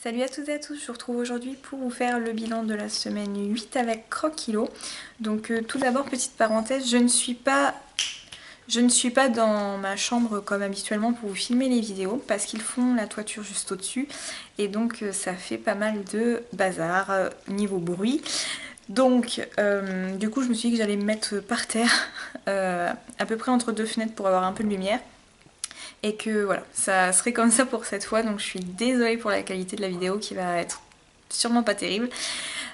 Salut à toutes et à tous, je vous retrouve aujourd'hui pour vous faire le bilan de la semaine 8 avec Croque Kilo. Donc tout d'abord, petite parenthèse, je ne suis pas dans ma chambre comme habituellement pour vous filmer les vidéos parce qu'ils font la toiture juste au-dessus et donc ça fait pas mal de bazar niveau bruit. Donc du coup je me suis dit que j'allais me mettre par terre à peu près entre deux fenêtres pour avoir un peu de lumière. Et que voilà, ça serait comme ça pour cette fois, donc je suis désolée pour la qualité de la vidéo qui va être sûrement pas terrible,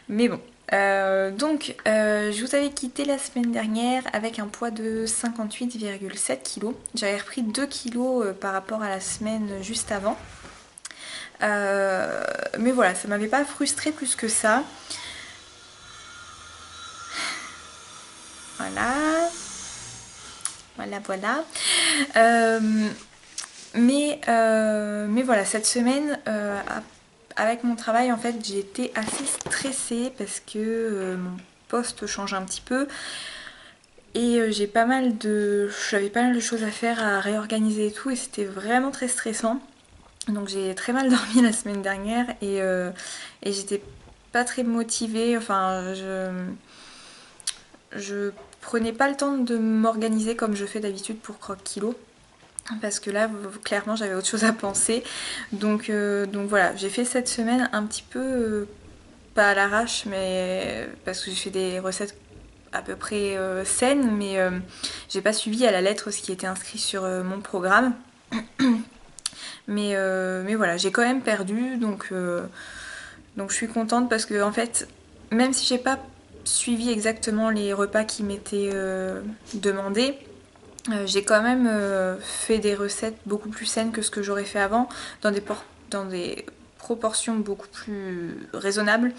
mais bon. Je vous avais quitté la semaine dernière avec un poids de 58,7 kg. J'avais repris 2 kg par rapport à la semaine juste avant. Mais voilà, ça m'avait pas frustré plus que ça. Voilà. Voilà. Mais voilà, cette semaine, avec mon travail, en fait, j'ai été assez stressée parce que mon poste change un petit peu et j'avais pas mal de choses à faire, à réorganiser et tout, et c'était vraiment très stressant. Donc j'ai très mal dormi la semaine dernière et j'étais pas très motivée. Enfin, je prenais pas le temps de m'organiser comme je fais d'habitude pour Croque Kilo. Parce que là, clairement, j'avais autre chose à penser. Donc voilà, j'ai fait cette semaine un petit peu, pas à l'arrache, mais parce que j'ai fait des recettes à peu près saines, mais j'ai pas suivi à la lettre ce qui était inscrit sur mon programme. Mais voilà, j'ai quand même perdu, donc je suis contente parce que en fait, même si j'ai pas suivi exactement les repas qui m'étaient demandés, j'ai quand même fait des recettes beaucoup plus saines que ce que j'aurais fait avant, dans des proportions beaucoup plus raisonnables.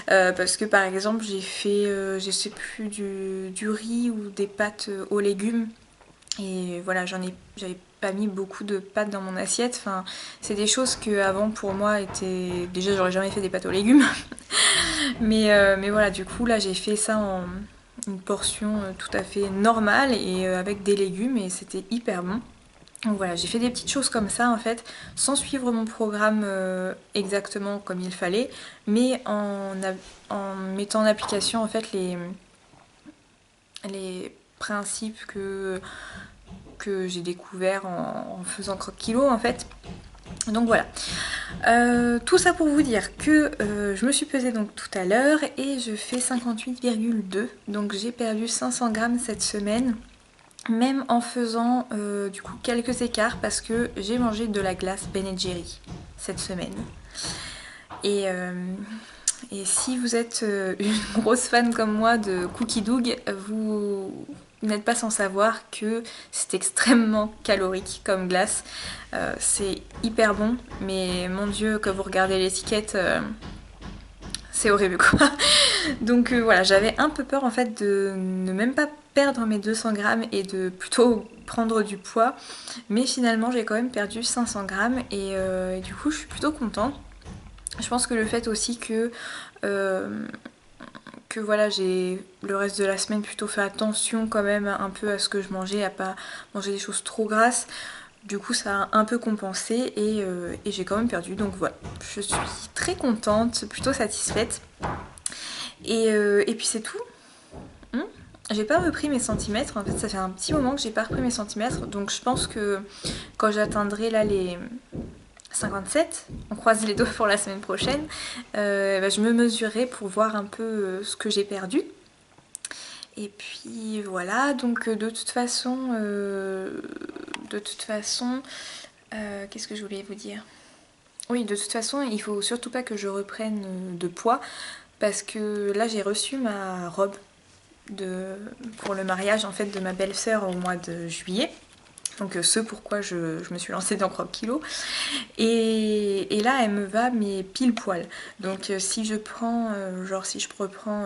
Parce que par exemple, j'ai fait, je sais plus, du riz ou des pâtes aux légumes. Et voilà, j'avais pas mis beaucoup de pâtes dans mon assiette. Enfin, c'est des choses que avant pour moi étaient. Déjà, j'aurais jamais fait des pâtes aux légumes. Mais voilà, du coup, là, j'ai fait ça en une portion tout à fait normale et avec des légumes et c'était hyper bon. Donc voilà, j'ai fait des petites choses comme ça en fait, sans suivre mon programme exactement comme il fallait, mais en mettant en application en fait les principes que j'ai découverts en faisant Croque Kilo en fait. Donc voilà. Tout ça pour vous dire que je me suis pesée donc tout à l'heure et je fais 58,2. Donc j'ai perdu 500 grammes cette semaine. Même en faisant du coup quelques écarts parce que j'ai mangé de la glace Ben & Jerry cette semaine. Et si vous êtes une grosse fan comme moi de Cookie Doug, vous n'êtes pas sans savoir que c'est extrêmement calorique comme glace. C'est hyper bon, mais mon dieu, quand vous regardez l'étiquette, c'est horrible quoi. Donc voilà, j'avais un peu peur en fait de ne même pas perdre mes 200 grammes et de plutôt prendre du poids. Mais finalement, j'ai quand même perdu 500 grammes et du coup, je suis plutôt contente. Je pense que le fait aussi que voilà, j'ai le reste de la semaine plutôt fait attention quand même un peu à ce que je mangeais, à pas manger des choses trop grasses. Du coup, ça a un peu compensé et j'ai quand même perdu. Donc voilà, je suis très contente, plutôt satisfaite. Et puis c'est tout. J'ai pas repris mes centimètres, en fait ça fait un petit moment que j'ai pas repris mes centimètres, donc je pense que quand j'atteindrai là les 57, on croise les doigts pour la semaine prochaine, je me mesurerai pour voir un peu ce que j'ai perdu. Et puis voilà, donc de toute façon, qu'est-ce que je voulais vous dire? Oui, de toute façon, il faut surtout pas que je reprenne de poids, parce que là j'ai reçu ma robe pour le mariage en fait de ma belle-sœur au mois de juillet. Donc ce pourquoi je me suis lancée dans Croque Kilo. Et là elle me va mais pile poil. Donc si je prends, si je reprends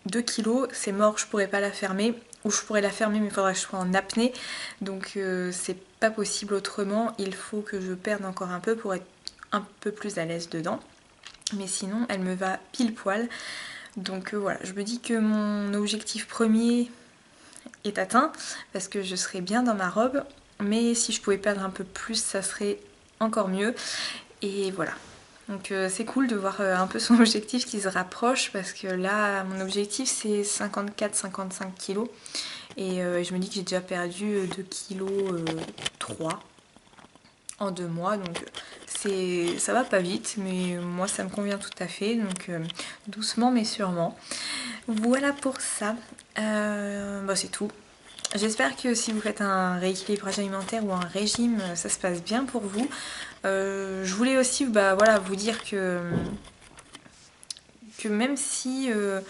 2 kilos, c'est mort, je pourrais pas la fermer. Ou je pourrais la fermer mais il faudra que je sois en apnée. Donc c'est pas possible autrement. Il faut que je perde encore un peu pour être un peu plus à l'aise dedans. Mais sinon elle me va pile poil. Donc voilà, je me dis que mon objectif premier est atteint parce que je serai bien dans ma robe, mais si je pouvais perdre un peu plus, ça serait encore mieux. Et voilà. Donc c'est cool de voir un peu son objectif qui se rapproche parce que là mon objectif c'est 54-55 kg et je me dis que j'ai déjà perdu 2 kg 3 en 2 mois, donc ça va pas vite mais moi ça me convient tout à fait, donc doucement mais sûrement. Voilà pour ça, bah, c'est tout. J'espère que si vous faites un rééquilibrage alimentaire ou un régime, ça se passe bien pour vous. Je voulais aussi bah, voilà, vous dire que même si vous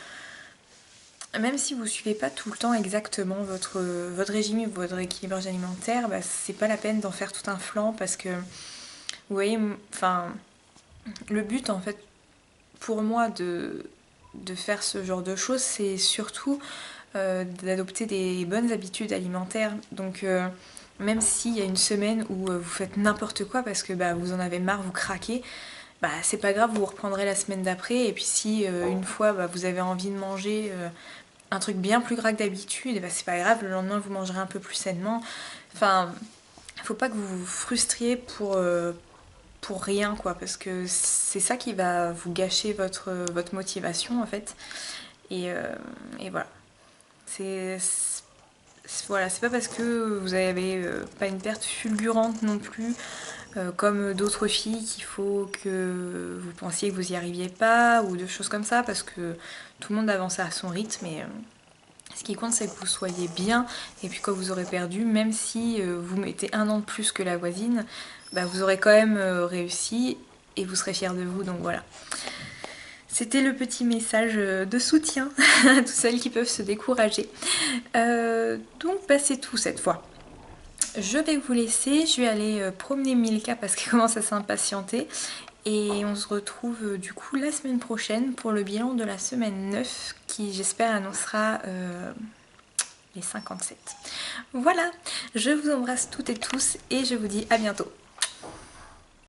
ne suivez pas tout le temps exactement votre régime et votre équilibrage alimentaire, bah, c'est pas la peine d'en faire tout un flanc parce que vous voyez, enfin, le but en fait pour moi de faire ce genre de choses, c'est surtout d'adopter des bonnes habitudes alimentaires. Donc même s'il y a une semaine où vous faites n'importe quoi parce que bah, vous en avez marre, vous craquez, bah, c'est pas grave, vous reprendrez la semaine d'après. Et puis si une fois bah, vous avez envie de manger un truc bien plus gras que d'habitude, bah, c'est pas grave, le lendemain vous mangerez un peu plus sainement. Enfin, faut pas que vous vous frustriez pour rien quoi, parce que c'est ça qui va vous gâcher votre motivation en fait. Et voilà. C'est voilà, c'est pas parce que vous avez pas une perte fulgurante non plus, comme d'autres filles, qu'il faut que vous pensiez que vous y arriviez pas, ou de choses comme ça, parce que tout le monde avance à son rythme, et ce qui compte c'est que vous soyez bien, et puis quand vous aurez perdu, même si vous mettez 1 an de plus que la voisine, bah, vous aurez quand même réussi, et vous serez fiers de vous, donc voilà. C'était le petit message de soutien à toutes celles qui peuvent se décourager. Donc bah, c'est tout cette fois. Je vais vous laisser, je vais aller promener Milka parce qu'elle commence à s'impatienter. Et on se retrouve du coup la semaine prochaine pour le bilan de la semaine 9 qui j'espère annoncera les 57. Voilà, je vous embrasse toutes et tous et je vous dis à bientôt.